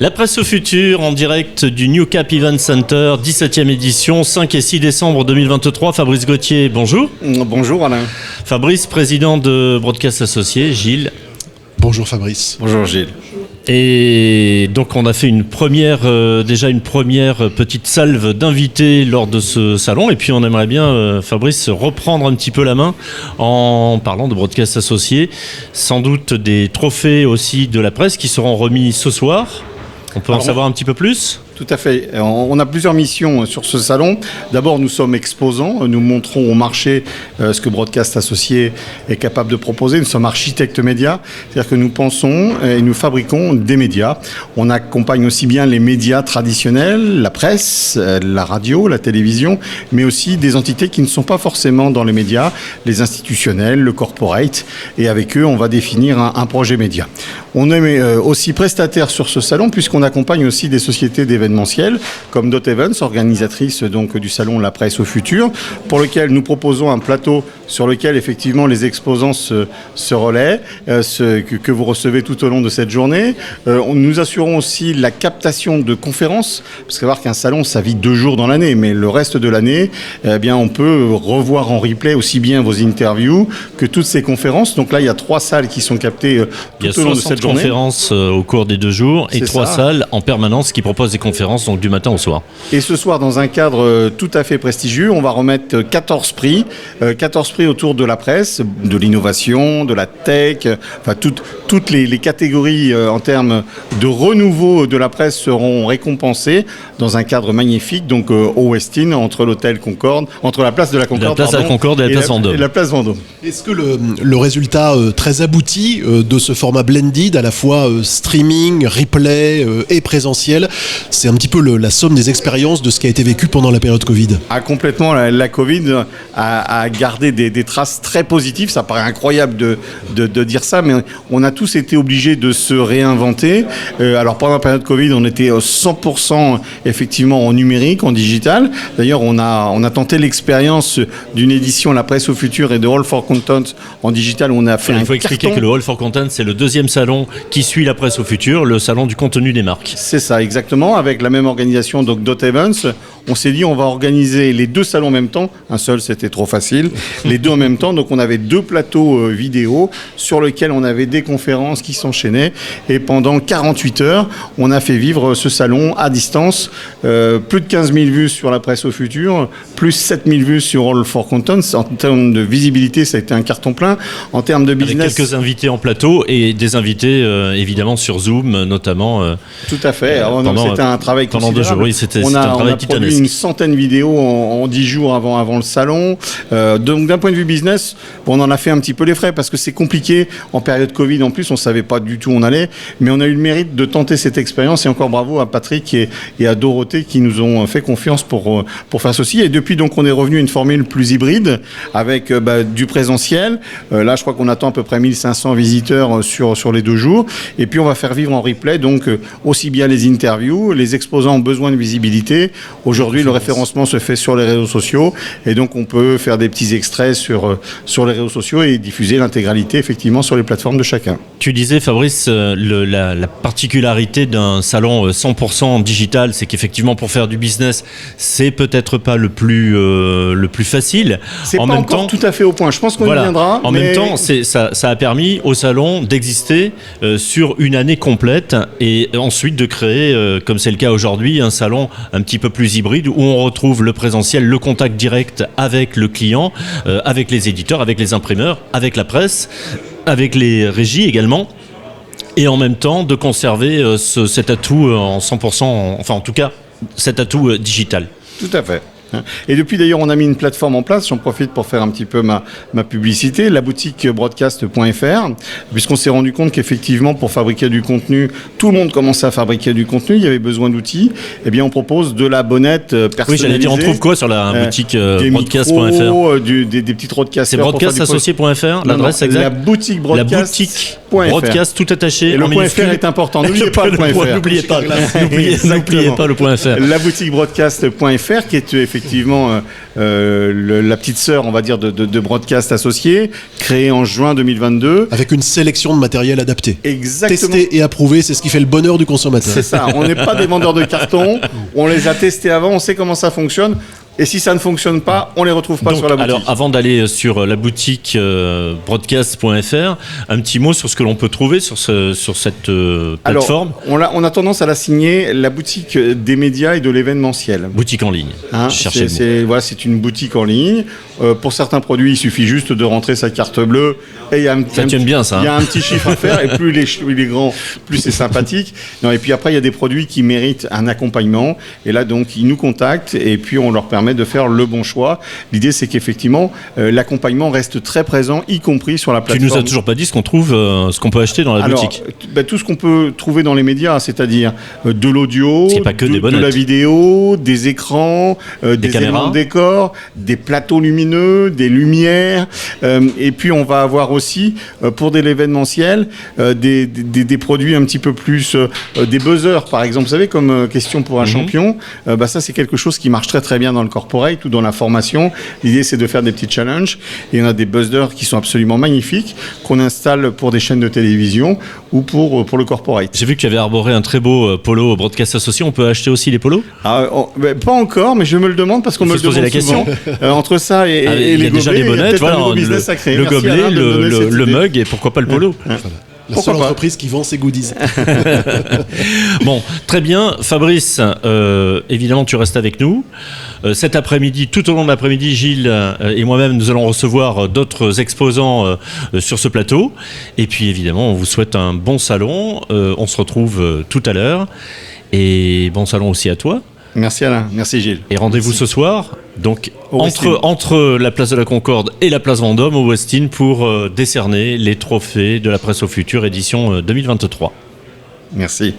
La presse au futur en direct du New Cap Event Center, 17e édition, 5 et 6 décembre 2023. Fabrice Gauthier, bonjour. Bonjour Alain. Fabrice, président de Broadcast Associés. Gilles. Bonjour Fabrice. Bonjour Gilles. Et donc on a fait une première petite salve d'invités lors de ce salon. Et puis on aimerait bien, Fabrice, reprendre un petit peu la main en parlant de Broadcast Associés. Sans doute des trophées aussi de la presse qui seront remis ce soir. On peut en savoir un petit peu plus ? Tout à fait. On a plusieurs missions sur ce salon. D'abord, nous sommes exposants. Nous montrons au marché ce que Broadcast Associés est capable de proposer. Nous sommes architectes médias, c'est-à-dire que nous pensons et nous fabriquons des médias. On accompagne aussi bien les médias traditionnels, la presse, la radio, la télévision, mais aussi des entités qui ne sont pas forcément dans les médias, les institutionnels, le corporate. Et avec eux, on va définir un projet média. On est aussi prestataire sur ce salon puisqu'on accompagne aussi des sociétés d'événementiel comme Dot Events, organisatrice donc du salon La Presse au Futur, pour lequel nous proposons un plateau sur lequel effectivement les exposants se relaient, que vous recevez tout au long de cette journée. Nous assurons aussi la captation de conférences, parce qu'il faut savoir qu'un salon ça vit 2 jours dans l'année, mais le reste de l'année, eh bien on peut revoir en replay aussi bien vos interviews que toutes ces conférences. Donc là il y a 3 salles qui sont captées tout au long de cette journée. Il y a 60 conférences au cours des 2 jours et 3 salles en permanence qui proposent des conférences donc du matin au soir. Et ce soir, dans un cadre tout à fait prestigieux, on va remettre 14 prix autour de la presse, de l'innovation, de la tech, enfin toutes les catégories en termes de renouveau de la presse seront récompensées dans un cadre magnifique, donc au Westin, entre l'hôtel Concorde, entre la place de la Concorde, la place de la Concorde et la place Vendôme. Et la place Vendôme. Est-ce que le résultat très abouti de ce format blended, à la fois streaming, replay et présentiel, c'est un petit peu la somme des expériences de ce qui a été vécu pendant la période Covid? Complètement. La Covid a gardé des traces très positives. Ça paraît incroyable de dire ça, mais on a tous été obligés de se réinventer. Alors pendant la période Covid, on était 100% effectivement en numérique, en digital. D'ailleurs, on a tenté l'expérience d'une édition La Presse au Futur et de Hall for Content en digital. On a fait Il faut expliquer que le Hall for Content, c'est le 2e salon qui suit La Presse au Futur, le salon du contenu des marques. C'est ça, exactement. Avec la même organisation, donc Dot Events, on s'est dit on va organiser les 2 salons en même temps. Un seul, c'était trop facile. Les 2 en même temps, donc on avait 2 plateaux vidéo sur lesquels on avait des conférences qui s'enchaînaient. Et pendant 48 heures, on a fait vivre ce salon à distance. Plus de 15 000 vues sur La Presse au Futur, plus 7 000 vues sur All for Content. En termes de visibilité, ça a été un carton plein. En termes de business... Avec quelques invités en plateau et des invités évidemment sur Zoom, notamment. Tout à fait. C'était un travail pendant 2 jours. Oui, c'était un travail titanesque. On a produit une centaine de vidéos en 10 jours avant le salon. Donc d'un point de vue business, on en a fait un petit peu les frais parce que c'est compliqué en période Covid. En plus, on ne savait pas du tout où on allait, mais on a eu le mérite de tenter cette expérience. Et encore bravo à Patrick et à Dorothée qui nous ont fait confiance pour faire ceci. Et depuis, donc, on est revenu à une formule plus hybride avec du présentiel. Là, je crois qu'on attend à peu près 1500 visiteurs sur les 2 jours. Et puis, on va faire vivre en replay donc aussi bien les interviews, les exposants ont besoin de visibilité. Aujourd'hui, le référencement se fait sur les réseaux sociaux et donc on peut faire des petits extraits sur les réseaux sociaux et diffuser l'intégralité effectivement sur les plateformes de chacun. Tu disais, Fabrice, la particularité d'un salon 100% digital, c'est qu'effectivement pour faire du business, c'est peut-être pas le plus facile. C'est pas encore tout à fait au point. Je pense qu'on y viendra. En même temps, ça a permis au salon d'exister sur une année complète et ensuite de créer, comme c'est le cas aujourd'hui, un salon un petit peu plus hybride où on retrouve le présentiel, le contact direct avec le client, avec les éditeurs, avec les imprimeurs, avec la presse, avec les régies également. Et en même temps de conserver cet atout en 100%, enfin en tout cas cet atout digital. Tout à fait. Et depuis d'ailleurs on a mis une plateforme en place, j'en profite pour faire un petit peu ma publicité, la boutique broadcast.fr, puisqu'on s'est rendu compte qu'effectivement pour fabriquer du contenu, tout le monde commençait à fabriquer du contenu, il y avait besoin d'outils, et bien on propose de la bonnette personnalisée. Oui, j'allais dire, on trouve quoi sur la boutique broadcast.fr? Des petits roadcasters. C'est broadcastassocié.fr, l'adresse exacte? La boutique broadcast. Broadcast tout attaché. Et le .fr est important, n'oubliez pas le .fr. N'oubliez pas le .fr. La boutique broadcast.fr qui est effectivement effectivement la petite sœur, on va dire, de Broadcast Associés, créée en juin 2022. Avec une sélection de matériel adapté. Exactement. Testé et approuvé, c'est ce qui fait le bonheur du consommateur. C'est ça, on n'est pas des vendeurs de carton, on les a testés avant, on sait comment ça fonctionne. Et si ça ne fonctionne pas, on les retrouve pas sur la boutique. Alors, avant d'aller sur la boutique broadcast.fr, un petit mot sur ce que l'on peut trouver sur cette plateforme. Alors, on a tendance à l'assigner la boutique des médias et de l'événementiel. Boutique en ligne. Cherchez le mot. C'est une boutique en ligne. Pour certains produits, il suffit juste de rentrer sa carte bleue. Et il y a un petit chiffre à faire. Et plus il est grand, plus c'est sympathique. Non, et puis après, il y a des produits qui méritent un accompagnement. Et là, donc, ils nous contactent et puis on leur permet de faire le bon choix. L'idée, c'est qu'effectivement, l'accompagnement reste très présent, y compris sur la plateforme. Tu nous as toujours pas dit ce qu'on trouve, ce qu'on peut acheter dans la boutique. Tout ce qu'on peut trouver dans les médias, c'est-à-dire de l'audio, de la vidéo, des écrans, des éléments de décor, des plateaux lumineux, des lumières. Et puis, on va avoir aussi, pour de l'événementiel, des produits un petit peu plus, des buzzers, par exemple. Vous savez, comme question pour un champion, ça, c'est quelque chose qui marche très, très bien dans le corporate ou dans la formation. L'idée, c'est de faire des petits challenges. Et on a des buzzers qui sont absolument magnifiques, qu'on installe pour des chaînes de télévision ou pour le corporate. J'ai vu que tu avais arboré un très beau polo Broadcast Associé. On peut acheter aussi les polos ? Pas encore, mais je me le demande parce qu'on me le demande souvent. Entre ça et les gobelets, il y a déjà les bonnettes, voilà, le gobelet, le mug et pourquoi pas le polo. Voilà. La seule entreprise qui vend ses goodies. Bon, très bien. Fabrice, évidemment, tu restes avec nous. Cet après-midi, tout au long de l'après-midi, Gilles et moi-même, nous allons recevoir d'autres exposants sur ce plateau. Et puis, évidemment, on vous souhaite un bon salon. On se retrouve tout à l'heure. Et bon salon aussi à toi. Merci Alain, merci Gilles. Et rendez-vous ce soir, donc entre la place de la Concorde et la place Vendôme au Westin pour décerner les trophées de la Presse au Futur édition 2023. Merci.